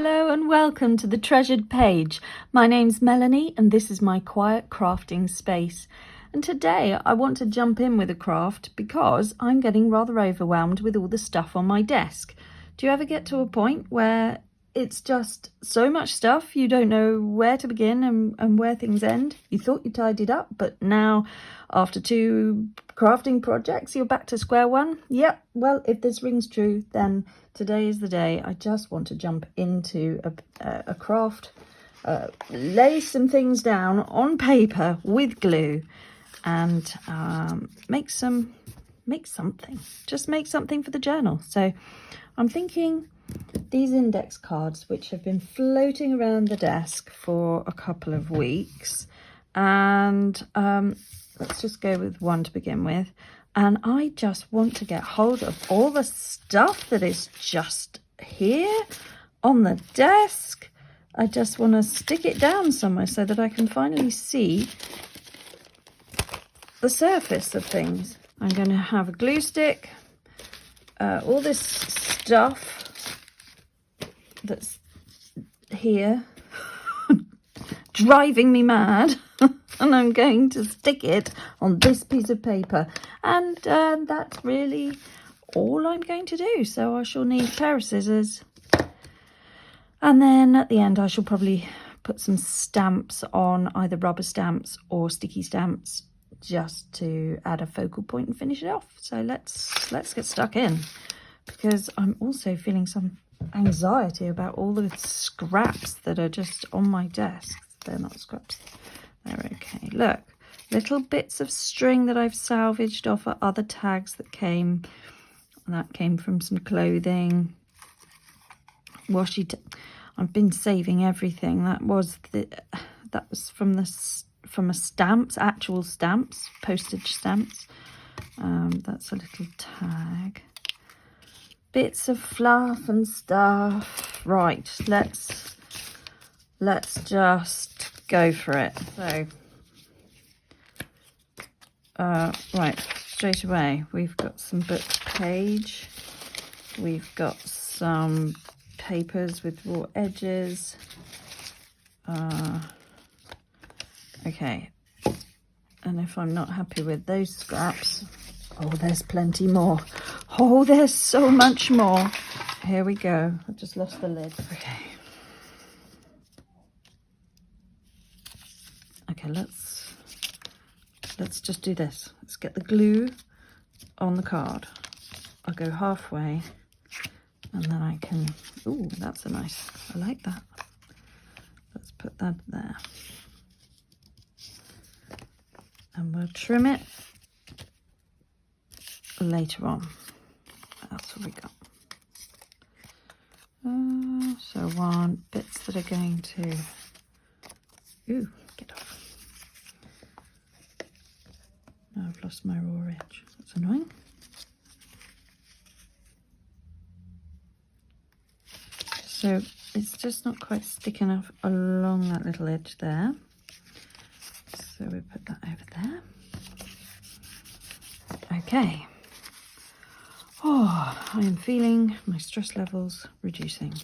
Hello and welcome to the treasured page. My name's Melanie and this is my quiet crafting space. And today I want to jump in with a craft because I'm getting rather overwhelmed with all the stuff on my desk. Do you ever get to a point where it's just so much stuff you don't know where to begin and where things end? You thought you tidied up, but now after 2 crafting projects you're back to square one? Yep, well, if this rings true, then today is the day. I just want to jump into a craft, lay some things down on paper with glue and make something. Just make something for the journal. So I'm thinking these index cards, which have been floating around the desk for a couple of weeks, and let's just go with one to begin with. And I just want to get hold of all the stuff that is just here on the desk. I just want to stick it down somewhere so that I can finally see the surface of things. I'm going to have a glue stick, all this stuff that's here driving me mad, and I'm going to stick it on this piece of paper, and that's really all I'm going to do. So I shall need a pair of scissors, and then at the end I shall probably put some stamps on, either rubber stamps or sticky stamps, just to add a focal point and finish it off. So let's get stuck in, because I'm also feeling some anxiety about all the scraps that are just on my desk. They're not scraps, they're okay. Look, little bits of string that I've salvaged off of other tags that came from some clothing. I've been saving everything. That was from a stamps, actual stamps, postage stamps. That's a little tag. Bits of fluff and stuff. Right, let's just go for it. So right, straight away we've got some book page, we've got some papers with raw edges. Okay, and if I'm not happy with those scraps, oh, there's plenty more. Oh, there's so much more. Here we go. I've just lost the lid. Okay, let's just do this. Let's get the glue on the card. I'll go halfway, and then I can, ooh, that's a nice, I like that. Let's put that there. And we'll trim it later on. That's what we got. So I want bits that are going to, ooh, get off. Now I've lost my raw edge. That's annoying. So it's just not quite thick enough along that little edge there. So we put that over there. Okay. Oh, I am feeling my stress levels reducing.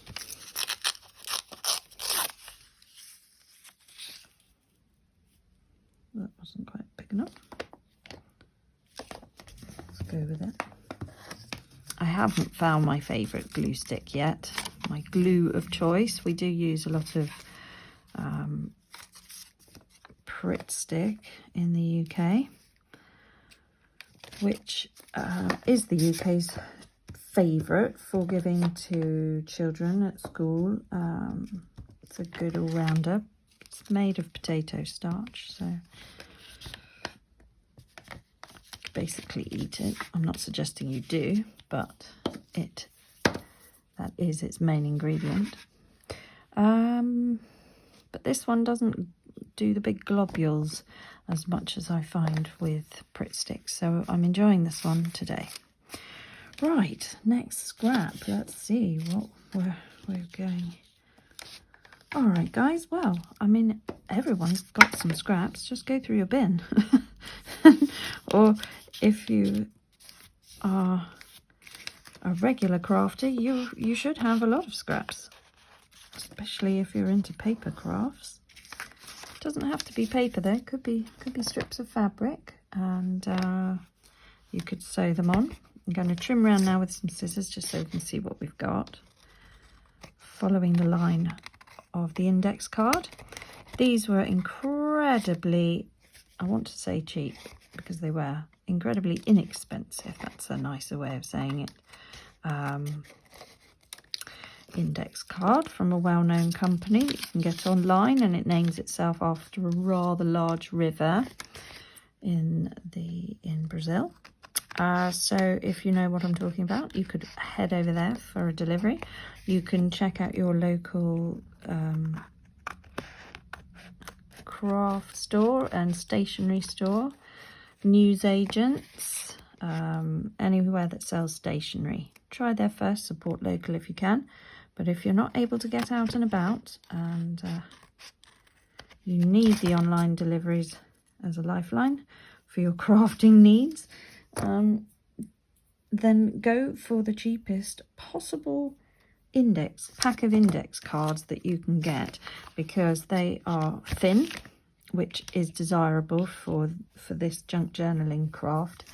That wasn't quite big enough. Let's go with it. I haven't found my favourite glue stick yet. My glue of choice. We do use a lot of Pritt stick in the UK, which is the UK's favourite for giving to children at school. It's a good all-rounder. It's made of potato starch, so basically eat it. I'm not suggesting you do, but that is its main ingredient. But this one doesn't do the big globules as much as I find with Pritt sticks, so I'm enjoying this one today. Right, next scrap. Let's see what we're going. All right, guys. Well, I mean, everyone's got some scraps. Just go through your bin. Or if you are a regular crafter, you should have a lot of scraps. especially if you're into paper crafts. It doesn't have to be paper though, could be strips of fabric, and you could sew them on. I'm going to trim around now with some scissors just so you can see what we've got. Following the line of the index card. These were incredibly, I want to say cheap, because they were incredibly inexpensive. That's a nicer way of saying it. Index card from a well-known company you can get online, and it names itself after a rather large river in Brazil. So if you know what I'm talking about, you could head over there for a delivery. You can check out your local craft store and stationery store, newsagents, anywhere that sells stationery. Try there first, support local if you can. But if you're not able to get out and about, and you need the online deliveries as a lifeline for your crafting needs, then go for the cheapest possible pack of index cards that you can get, because they are thin, which is desirable for this junk journaling craft,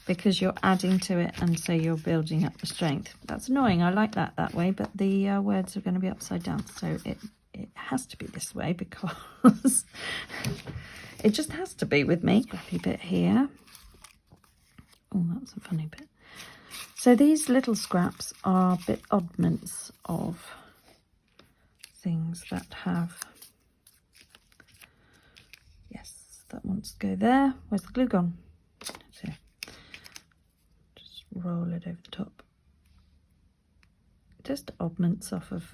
because you're adding to it, and so you're building up the strength. That's annoying. I like that way, but the words are going to be upside down, so it has to be this way, because it just has to be with me. Scrappy bit here. Oh, that's a funny bit. So these little scraps are bit oddments of things that have, yes, that wants to go there. Where's the glue gone? So just roll it over the top. Just oddments off of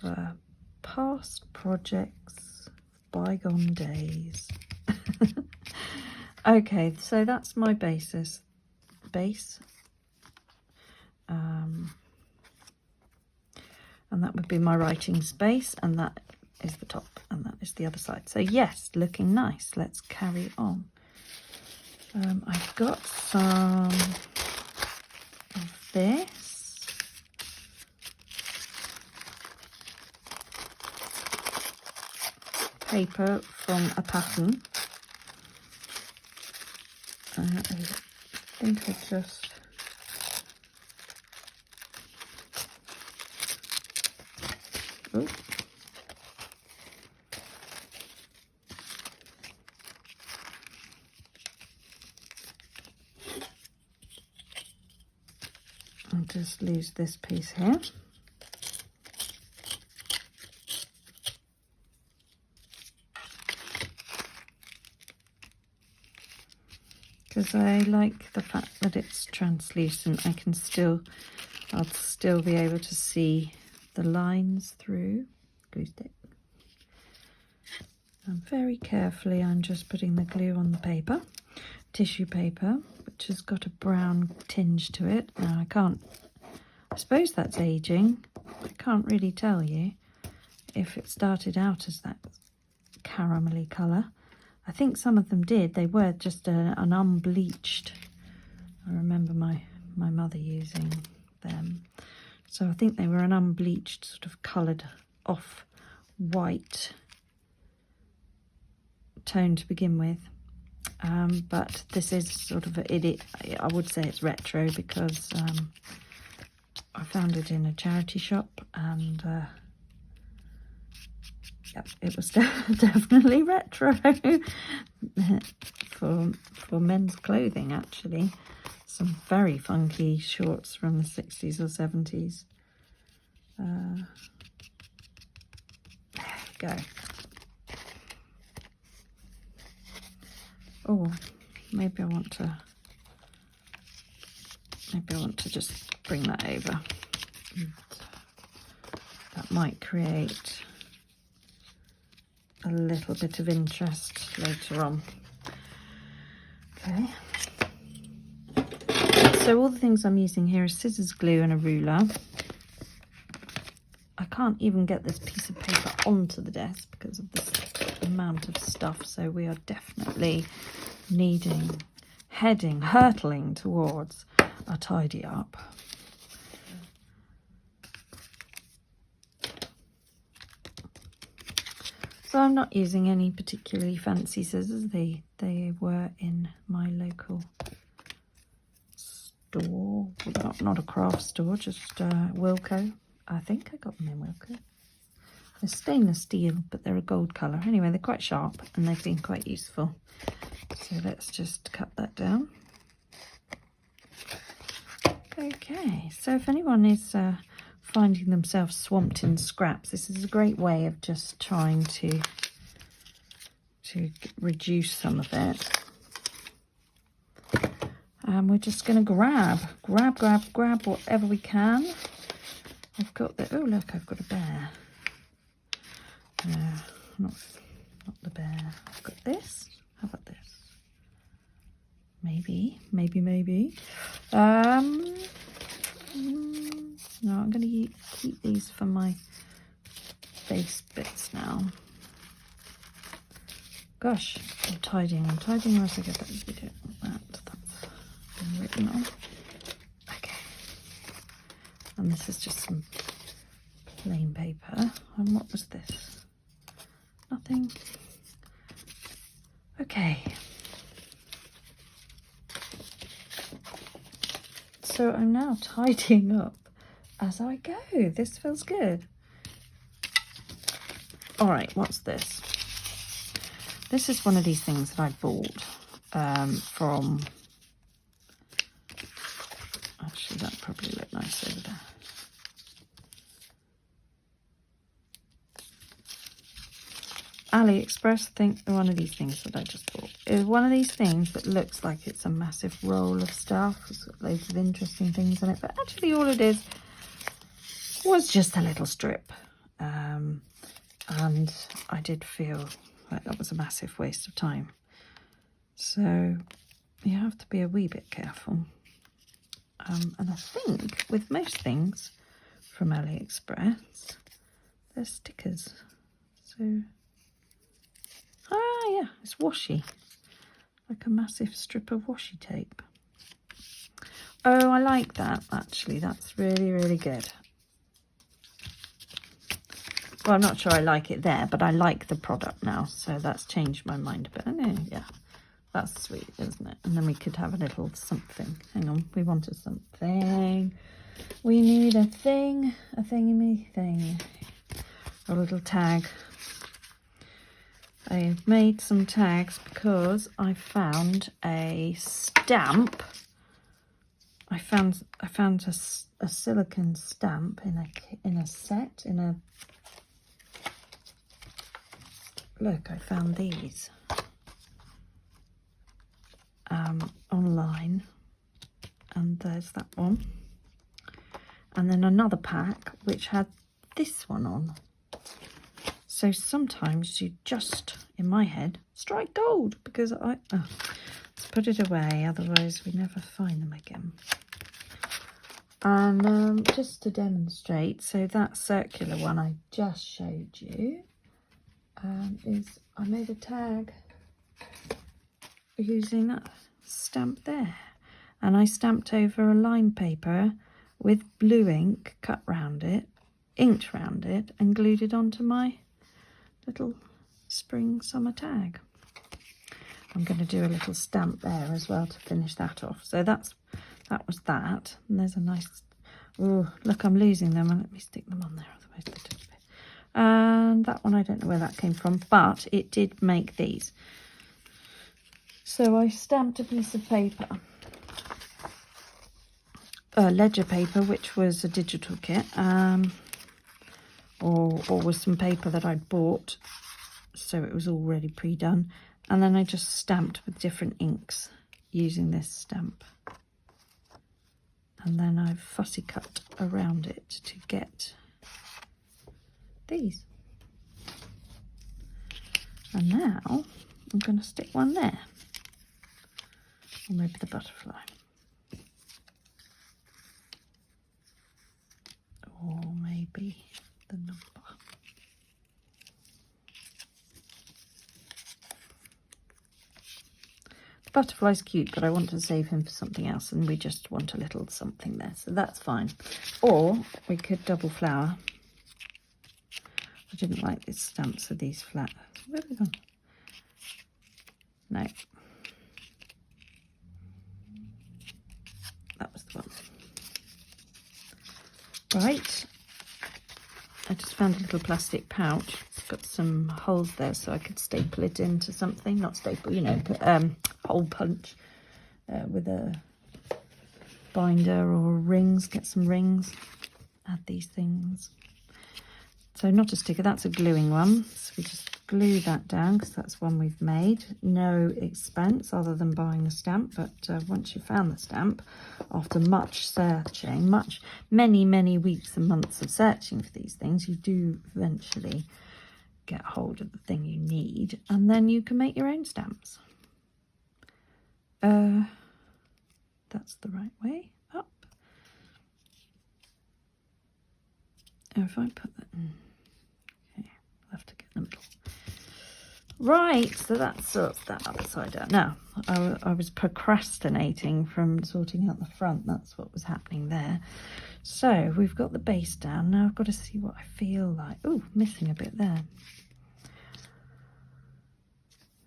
past projects, bygone days. Okay, so that's my base, and that would be my writing space, and that is the top, and that is the other side. So yes, looking nice. Let's carry on. I've got some of this. Paper from a pattern. I think I just I'll just lose this piece here. Because I like the fact that it's translucent. I'll still be able to see the lines through. Glue stick. And very carefully I'm just putting the glue on the paper. Tissue paper, which has got a brown tinge to it. Now I suppose that's aging. I can't really tell you if it started out as that caramelly colour. I think some of them did. They were just an unbleached. I remember my mother using them. So I think they were an unbleached, sort of coloured off white tone to begin with. But this is sort of I would say it's retro, because I found it in a charity shop, and yep, it was definitely retro for men's clothing, actually. Some very funky shorts from the 60s or 70s. There we go. Oh, maybe I want to just bring that over. That might create a little bit of interest later on. Okay. So all the things I'm using here are scissors, glue and a ruler. I can't even get this piece of paper onto the desk because of this amount of stuff, so we are definitely hurtling towards a tidy up. So I'm not using any particularly fancy scissors. They were in my local store. Well, not a craft store, just Wilko. I think I got them in Wilko. They're stainless steel, but they're a gold colour. Anyway, they're quite sharp and they've been quite useful. So let's just cut that down. Okay, so if anyone is finding themselves swamped in scraps, this is a great way of just trying to reduce some of it. And we're just going to grab whatever we can. I've got the, oh look, I've got a bear. Not the bear. I've got this. How about this? Maybe. No, I'm going to keep these for my base bits now. Gosh, I'm tidying as I get that video. That's been written on. Okay. And this is just some plain paper. And what was this? Nothing. Okay. So I'm now tidying up as I go. This feels good. All right, what's this? This is one of these things that I bought from... Actually, that probably look nice over there. AliExpress, I think one of these things that I just bought. It's one of these things that looks like it's a massive roll of stuff. It's got loads of interesting things in it, but actually all it is was just a little strip. And I did feel like that was a massive waste of time. So you have to be a wee bit careful. And I think with most things from AliExpress, they're stickers. So... ah, yeah, it's washi. Like a massive strip of washi tape. Oh, I like that, actually. That's really, really good. Well, I'm not sure I like it there, but I like the product now. So that's changed my mind a bit. I know, yeah. That's sweet, isn't it? And then we could have a little something. Hang on, we wanted something. We need a thing, a thingy thing. A little tag. I've made some tags because I found a stamp. I found a silicone stamp in a set in a. Look, I found these online, and there's that one, and then another pack which had this one on. So sometimes you just, in my head, strike gold because let's put it away, otherwise we never find them again. And just to demonstrate, so that circular one I just showed you is I made a tag using that stamp there. And I stamped over a lined paper with blue ink cut round it, inked round it, and glued it onto my little spring summer tag. I'm going to do a little stamp there as well to finish that off. So that was that. And there's a nice, oh look, I'm losing them. Let me stick them on there, otherwise they disappear. And that one, I don't know where that came from, but it did make these. So I stamped a piece of paper, ledger paper, which was a digital kit, or with some paper that I'd bought, so it was already pre-done, and then I just stamped with different inks using this stamp, and then I've fussy cut around it to get these. And now I'm going to stick one there, or maybe the butterfly, or maybe the number. The butterfly's cute, but I want to save him for something else, and we just want a little something there, so that's fine. Or we could double flower I didn't like the stamps of these flat. Where have they gone? No. That was the one. Right. I just found a little plastic pouch. It's got some holes there so I could staple it into something. Not staple, you know, put, hole punch with a binder or rings. Get some rings. Add these things. So not a sticker, that's a gluing one. So we just glue that down because that's one we've made. No expense other than buying a stamp, but once you've found the stamp, after much searching, many weeks and months of searching for these things, you do eventually get hold of the thing you need, and then you can make your own stamps. That's the right way up. And if I put that in, okay, I'll have to get the middle. Right, so that sorts that upside down. Now, I was procrastinating from sorting out the front. That's what was happening there. So we've got the base down. Now I've got to see what I feel like. Oh, missing a bit there.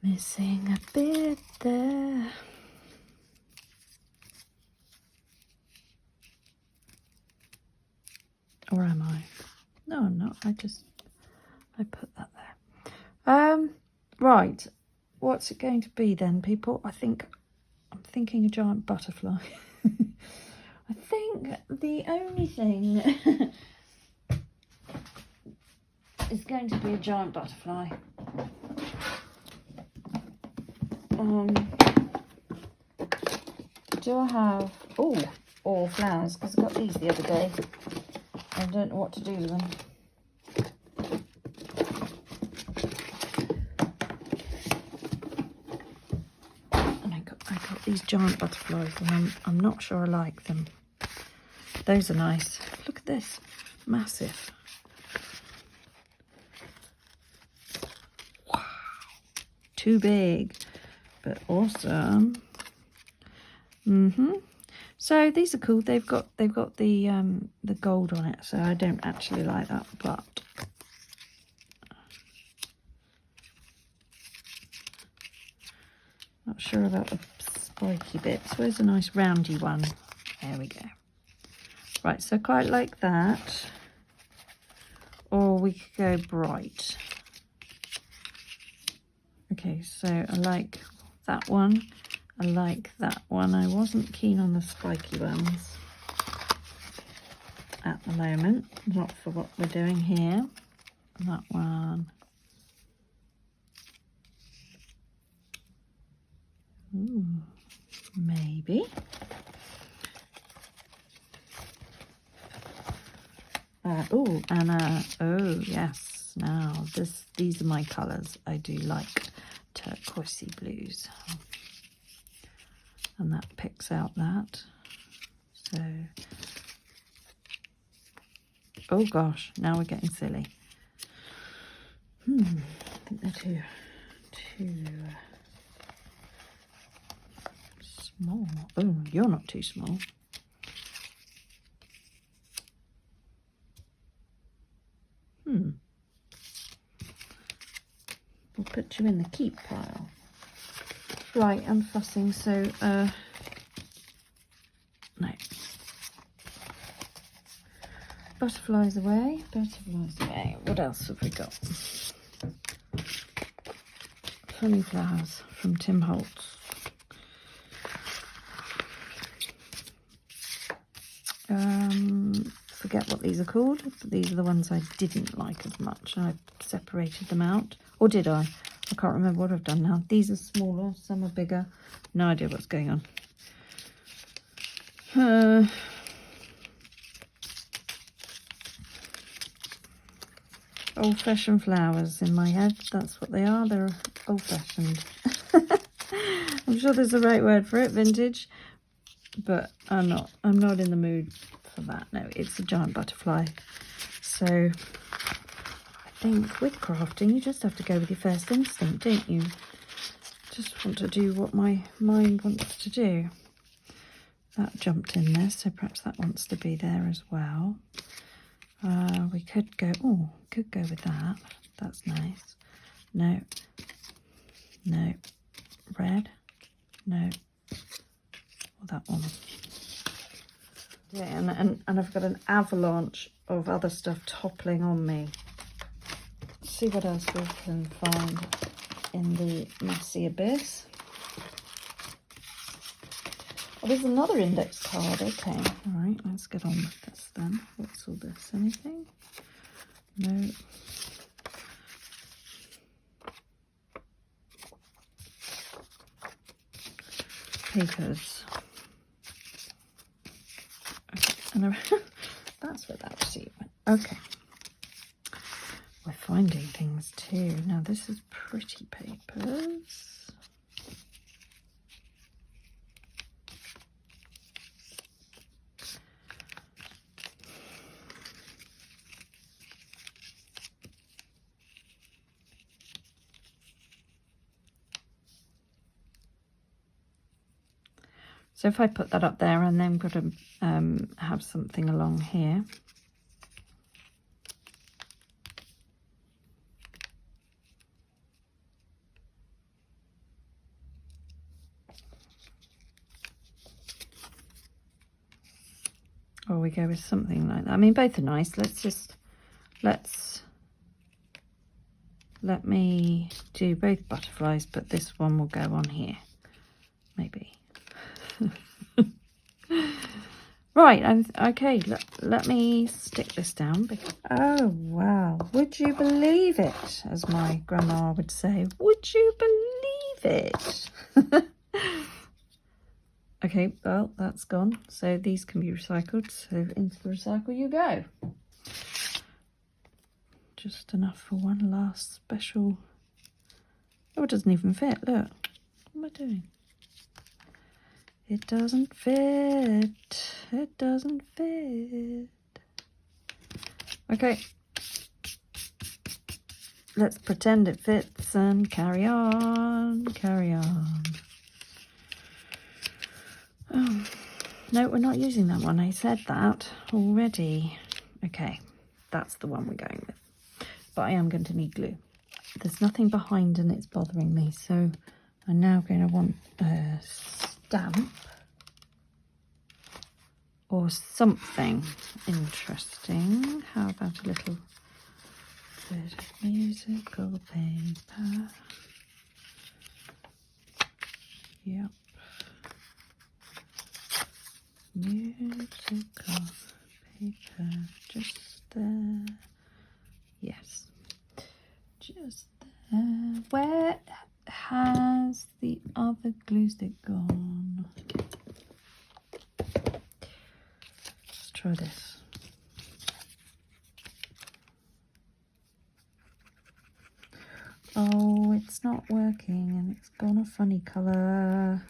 Missing a bit there. Or am I? No, I'm not. I put that there. Right. What's it going to be then, people? I'm thinking a giant butterfly. I think the only thing is going to be a giant butterfly. Do I have... or flowers, because I got these the other day. I don't know what to do with them. And I got these giant butterflies, and I'm not sure I like them. Those are nice. Look at this, massive. Wow, too big, but awesome. So these are cool. They've got the gold on it, so I don't actually like that, but not sure about the spiky bits. Where's a nice roundy one? There we go. Right, so I quite like that. Or we could go bright. Okay, so I like that one. I like that one. I wasn't keen on the spiky ones at the moment, not for what we're doing here. That one. Ooh, maybe. Oh yes. Now these are my colours. I do like turquoisey blues. And that picks out that. So, oh gosh, now we're getting silly. I think they're too small. Oh, you're not too small. We'll put you in the keep pile. Right, I'm fussing, so no. Butterflies away, butterflies away. What else have we got? Funny flowers from Tim Holtz. Forget what these are called. These are the ones I didn't like as much. I separated them out. Or did I? I can't remember what I've done now. These are smaller, some are bigger. No idea what's going on. Old-fashioned flowers in my head. That's what they are. They're old-fashioned. I'm sure there's a right word for it, vintage. But I'm not in the mood for that. No, it's a giant butterfly. So I think with crafting, you just have to go with your first instinct, don't you? Just want to do what my mind wants to do. That jumped in there, so perhaps that wants to be there as well. We could go, oh, could go with that. That's nice. No. No. Red. No. Or that one. Yeah, and I've got an avalanche of other stuff toppling on me. Let's see what else we can find in the messy abyss. Oh, there's another index card. Okay, all right, let's get on with this then. What's all this? Anything? No. Papers. Okay, and that's where that receipt went. Okay. We're finding things too. Now this is pretty papers. So if I put that up there and then got to have something along here. Or we go with something like that. I mean, both are nice. Let me do both butterflies, but this one will go on here, maybe. Right, and okay, let me stick this down. Because, oh, wow. Would you believe it? As my grandma would say, would you believe it? Okay, well, that's gone. So these can be recycled. So into the recycle you go. Just enough for one last special. Oh, it doesn't even fit. Look. What am I doing? It doesn't fit. It doesn't fit. Okay. Let's pretend it fits and carry on. Carry on. Oh, no, we're not using that one. I said that already. Okay, that's the one we're going with. But I am going to need glue. There's nothing behind and it's bothering me. So I'm now going to want a stamp or something interesting. How about a little bit of musical paper? Yep. Musical paper, just there. Yes, just there. Where has the other glue stick gone? Let's try this. Oh, it's not working and it's gone a funny colour.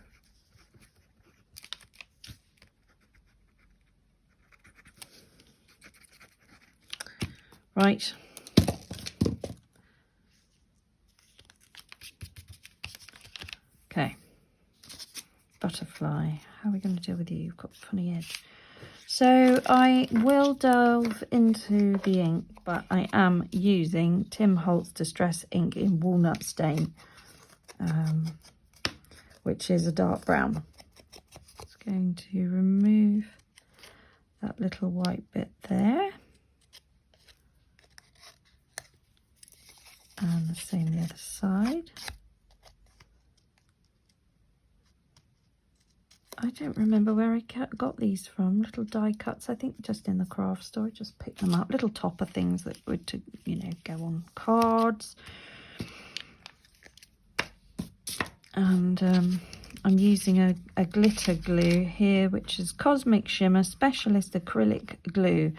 Right. Okay. Butterfly. How are we going to deal with you? You've got a funny edge. So I will delve into the ink, but I am using Tim Holtz Distress ink in Walnut Stain, which is a dark brown. Just going to remove that little white bit there. And the same the other side. I don't remember where I got these from. Little die cuts, I think just in the craft store. Just picked them up. Little topper things that would, go on cards. And I'm using a glitter glue here, which is Cosmic Shimmer Specialist Acrylic Glue.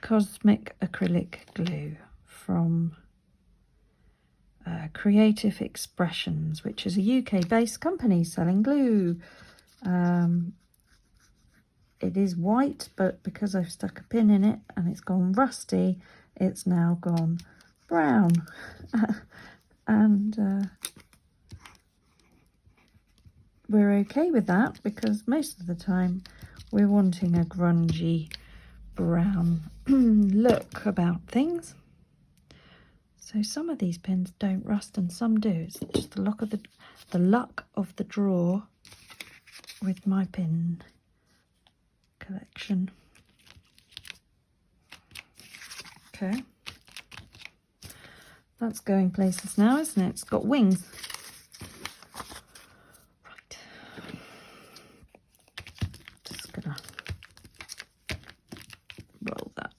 Cosmic Acrylic Glue from Creative Expressions, which is a UK-based company selling glue. It is white, but because I've stuck a pin in it and it's gone rusty, it's now gone brown. And we're okay with that because most of the time we're wanting a grungy, brown look about things. So some of these pins don't rust and some do. It's just the luck of the draw with my pin collection. Okay. That's going places now, isn't it? It's got wings. Right. Just gonna roll that.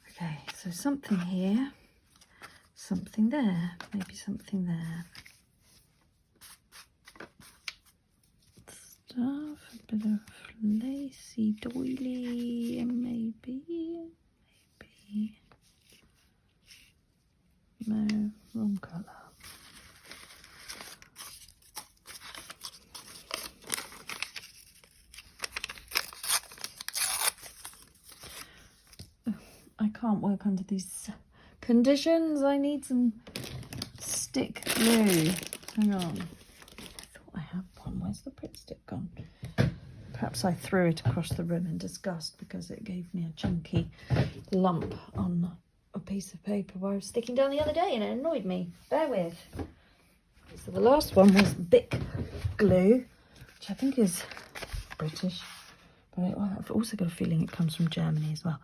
Okay, so something here, something there, maybe something there. Stuff, a bit of lacy doily, maybe. No, wrong colour. I can't work under these conditions. I need some stick glue. Hang on. I thought I had one. Where's the Pritt stick gone? Perhaps I threw it across the room in disgust because it gave me a chunky lump on a piece of paper where I was sticking down the other day and it annoyed me. Bear with. So the last one was Bic glue, which I think is British, but I've also got a feeling it comes from Germany as well.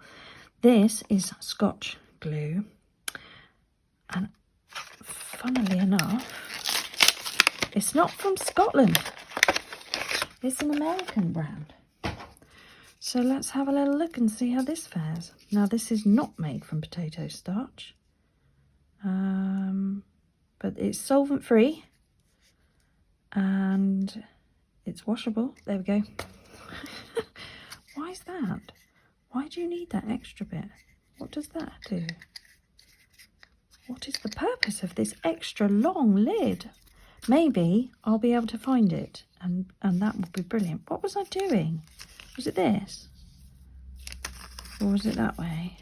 This is Scotch glue, and funnily enough, it's not from Scotland. It's an American brand. So let's have a little look and see how this fares. Now this is not made from potato starch, but it's solvent free and it's washable. There we go. Why is that? Why do you need that extra bit? What does that do? What is the purpose of this extra long lid? Maybe I'll be able to find it and that would be brilliant. What was I doing? Was it this? Or was it that way?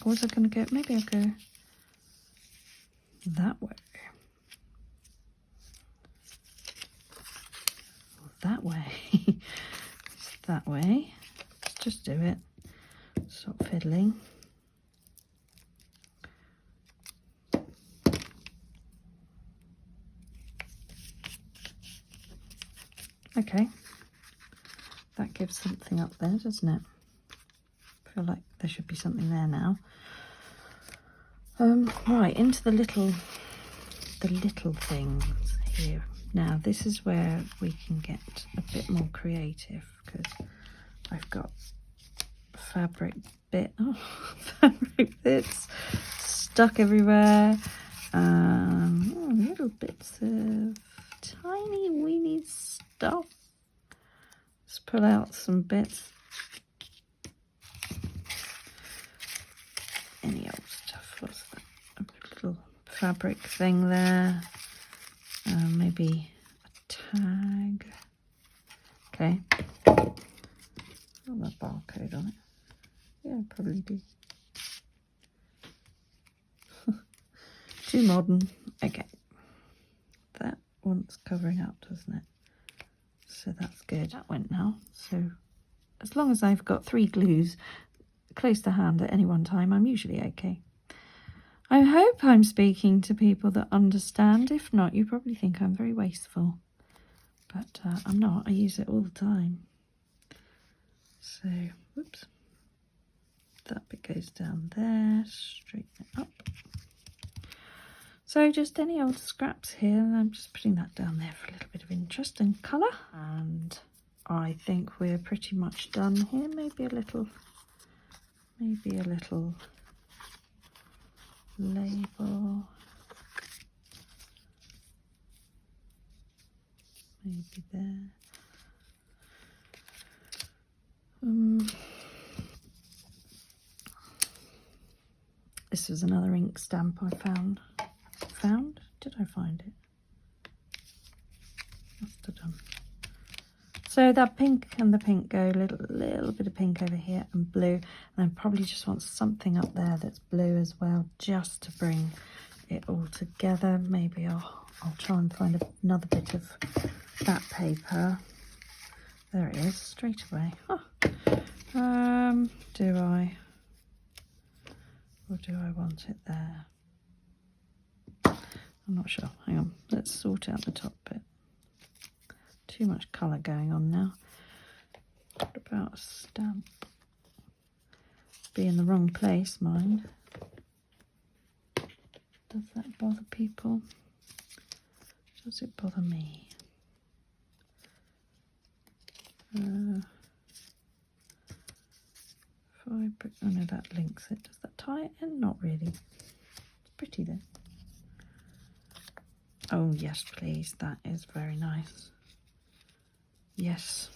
Or was I going to go, maybe I'll go that way. Or that way. It's that way. Let's just do it. Stop fiddling. Okay, that gives something up there, doesn't it? I feel like there should be something there now. Right, into the little things here. Now, this is where we can get a bit more creative because I've got fabric bits stuck everywhere. Little bits of tiny weeny stuff. Let's pull out some bits. Any old stuff. What's that? A little fabric thing there. Maybe a tag. Okay. Got the barcode on it. Yeah, probably do. Too modern. Okay. That one's covering up, doesn't it? So that's good. That went now. So as long as I've got 3 glues close to hand at any one time, I'm usually okay. I hope I'm speaking to people that understand. If not, you probably think I'm very wasteful. But I'm not. I use it all the time. So, whoops. That bit goes down there. Straighten it up. So just any old scraps here, and I'm just putting that down there for a little bit of interest and colour. And I think we're pretty much done here. Maybe a little label. Maybe there. This was another ink stamp I found. Did I find it? Must have done. So that pink and the pink go, little bit of pink over here and blue, and I probably just want something up there that's blue as well, just to bring it all together. Maybe I'll try and find another bit of that paper. There it is, straight away. Huh. Do I, or do I want it there? I'm not sure. Hang on, let's sort out the top bit. Too much colour going on now. What about a stamp? Be in the wrong place, mine. Does that bother people? Does it bother me? Fabric, oh no, that links it. Does that tie it in? Not really. It's pretty though. Oh yes, please. That is very nice. Yes.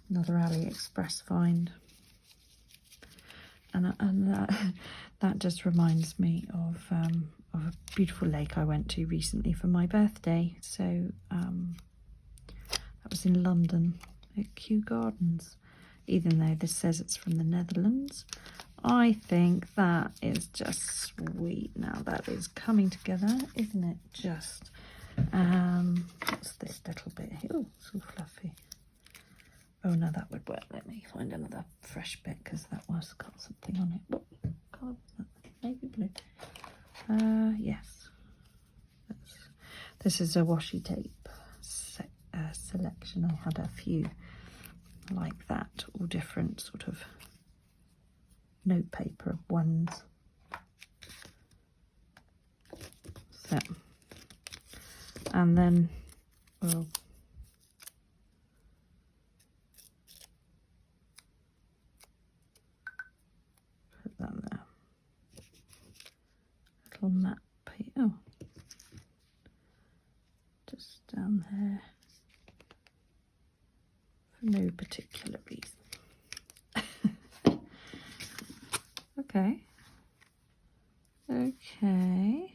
Another AliExpress find. And that just reminds me of a beautiful lake I went to recently for my birthday. So that was in London at Kew Gardens. Even though this says it's from the Netherlands, I think that is just sweet. Now that is coming together, isn't it? Just what's this little bit here? Oh, it's all fluffy. Oh no, that would work. Let me find another fresh bit because that was got something on it. What colour was that? Navy blue. Yes. This is a washi tape selection. I had a few like that, all different sort of notepaper ones. So, and then we'll put that there. Little map paper. Oh, just down there for no particular reason. Okay. Okay.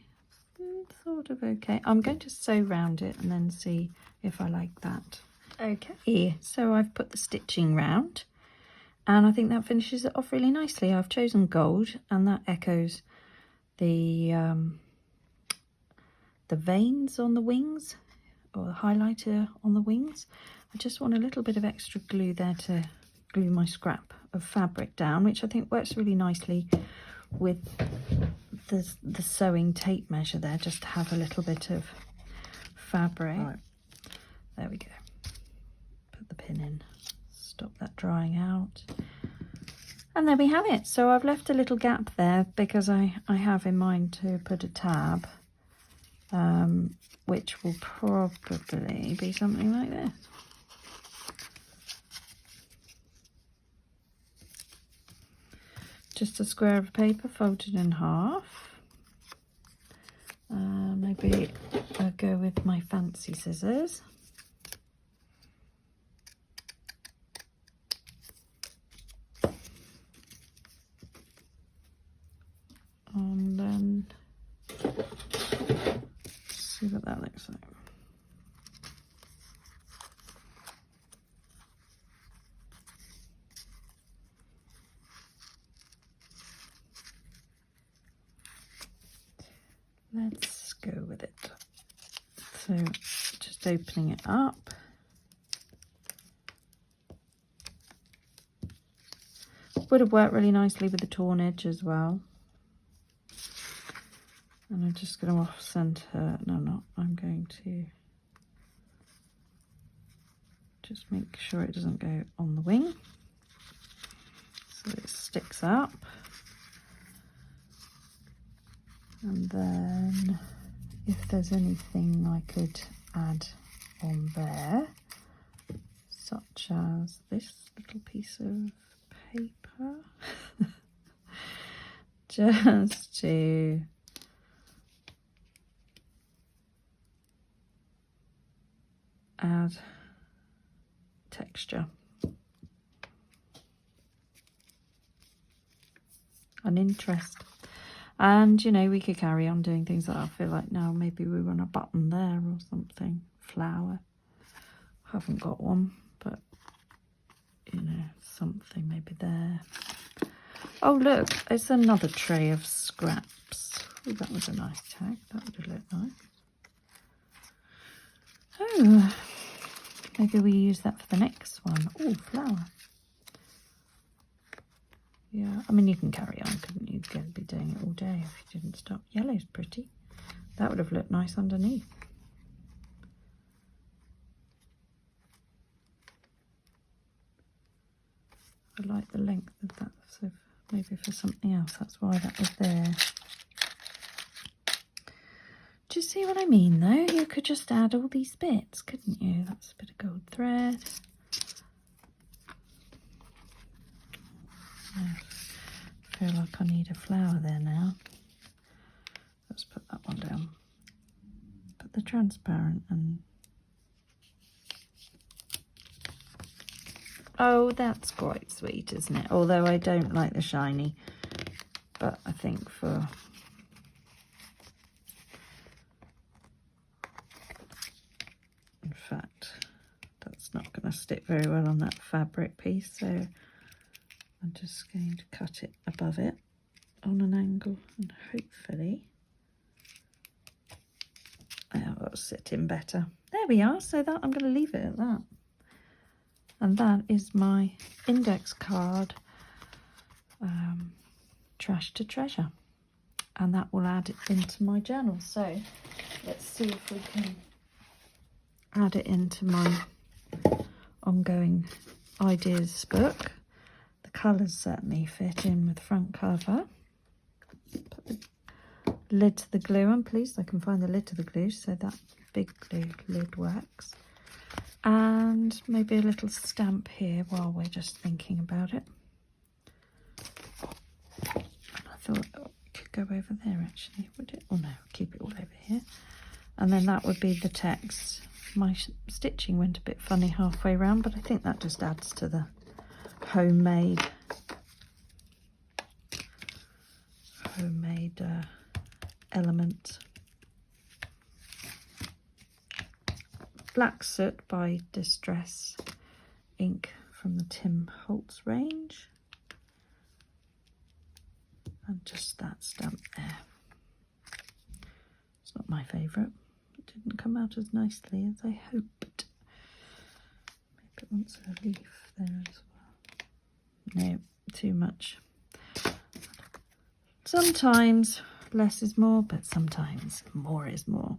Sort of okay. I'm going to sew round it and then see if I like that. Okay. So I've put the stitching round and I think that finishes it off really nicely. I've chosen gold and that echoes the veins on the wings, or the highlighter on the wings. I just want a little bit of extra glue there to glue my scrap of fabric down, which I think works really nicely with the sewing tape measure there, just to have a little bit of fabric. Right. There we go. Put the pin in, stop that drying out. And there we have it. So I've left a little gap there because I have in mind to put a tab, which will probably be something like this. Just a square of paper folded in half. Maybe I'll go with my fancy scissors. And then see what that looks like. Let's go with it. So just opening it up. Would have worked really nicely with the torn edge as well. And I'm just going to off center. No, I'm not. I'm going to just make sure it doesn't go on the wing, so it sticks up. And then if there's anything I could add on there, such as this little piece of paper, just to add texture and interest. And you know, we could carry on doing things that I feel like now maybe we want a button there or something, flower. Haven't got one, but you know, something maybe there. Oh look, it's another tray of scraps. Oh, that was a nice tag. That would have looked nice. Oh, maybe we use that for the next one. Oh, flower. Yeah, I mean, you can carry on, couldn't you? You'd be doing it all day if you didn't stop. Yellow's pretty. That would have looked nice underneath. I like the length of that, so maybe for something else, that's why that was there. Do you see what I mean, though? You could just add all these bits, couldn't you? That's a bit of gold thread. I feel like I need a flower there now. Let's put that one down. Put the transparent and... Oh, that's quite sweet, isn't it? Although I don't like the shiny. But I think for... In fact, that's not going to stick very well on that fabric piece. So I'm just going to cut it above it on an angle. And hopefully... that'll sit in better. There we are. So that I'm going to leave it at that. And that is my index card, Trash to Treasure. And that will add it into my journal. So let's see if we can add it into my ongoing ideas book. The colours certainly fit in with the front cover. Put the lid to the glue on, please. I can find the lid to the glue, so that big glue lid works. And maybe a little stamp here while we're just thinking about it. I thought it could go over there actually, would it? Oh no, keep it all over here. And then that would be the text. My stitching went a bit funny halfway around, but I think that just adds to the homemade element. Black Soot by Distress Ink from the Tim Holtz range. And just that stamp there. It's not my favourite. It didn't come out as nicely as I hoped. Maybe it wants a leaf there as well. No, too much. Sometimes less is more, but sometimes more is more.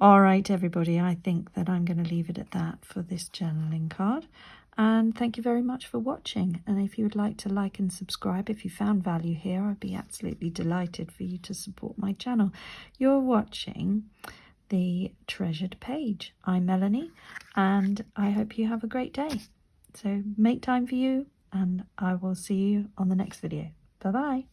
All right, everybody, I think that I'm going to leave it at that for this journaling card. And thank you very much for watching. And if you would like to like and subscribe, if you found value here, I'd be absolutely delighted for you to support my channel. You're watching the Treasured Page. I'm Melanie, and I hope you have a great day. So make time for you, and I will see you on the next video. Bye-bye.